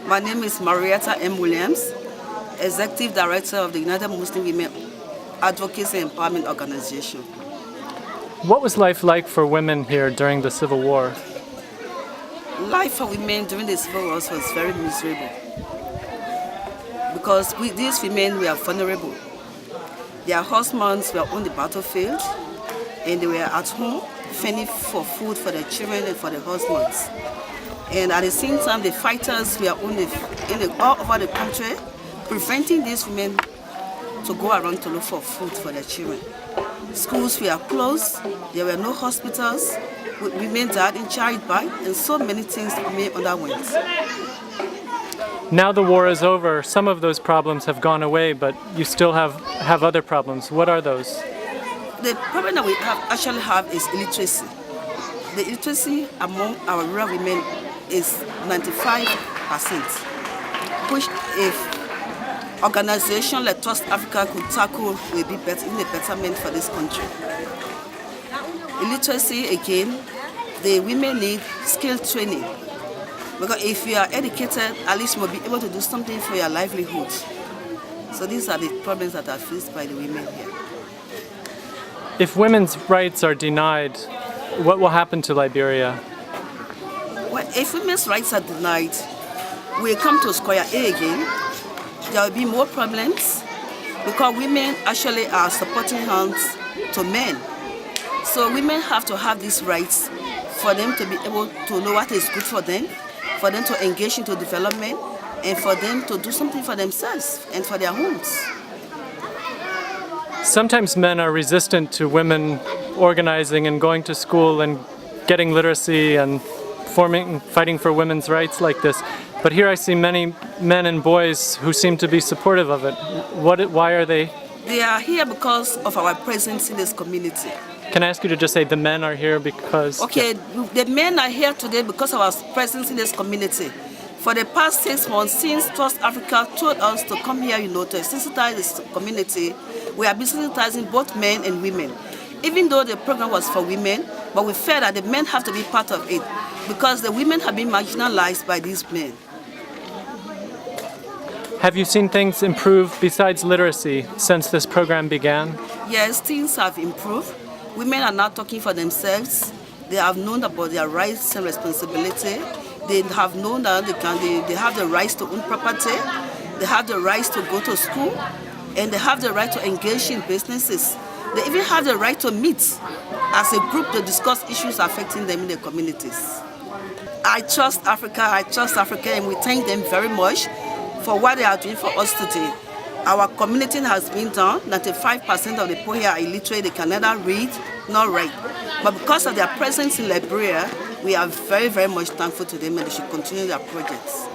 My name is Marietta Williams, Executive Director of the United Muslim Women Advocacy and Empowerment Organization. What was life like for women here during the Civil War? Life for women during the Civil War was very miserable because these women were vulnerable. Their husbands were on the battlefield and they were at home fending for food for their children and for their husbands. And at the same time, the fighters were all over the country, preventing these women to go around to look for food for their children. Schools were closed, there were no hospitals, women died in childbirth, and so many things women underwent. Now the war is over, some of those problems have gone away, but you still have other problems. What are those? The problem that we actually have is illiteracy. The illiteracy among our rural women is 95%, which if organizations like TrustAfrica could tackle will be better in the betterment for this country. Illiteracy, again, the women need skill training. Because if you are educated, at least you will be able to do something for your livelihood. So these are the problems that are faced by the women here. If women's rights are denied, what will happen to Liberia? Well, if women's rights are denied, we come to square A again. There will be more problems because women actually are supporting hands to men. So women have to have these rights for them to be able to know what is good for them to engage into development, and for them to do something for themselves and for their homes. Sometimes men are resistant to women organizing and going to school and getting literacy and fighting for women's rights like this. But here I see many men and boys who seem to be supportive of it. Why are they? They are here because of our presence in this community. Can I ask you to just say the men are here because... Okay, the men are here today because of our presence in this community. For the past 6 months, since TrustAfrica told us to come here, to sensitize this community, we have been sensitizing both men and women. Even though the program was for women, but we felt that the men have to be part of it because the women have been marginalized by these men. Have you seen things improve besides literacy since this program began? Yes, things have improved. Women are now talking for themselves. They have known about their rights and responsibility. They have known that they have the rights to own property, they have the rights to go to school, and they have the right to engage in businesses. They even have the right to meet as a group to discuss issues affecting them in their communities. I trust Africa, and we thank them very much for what they are doing for us today. Our community has been done. 95% of the people here are illiterate. They can neither read nor write. But because of their presence in Liberia, we are very, very much thankful to them, and they should continue their projects.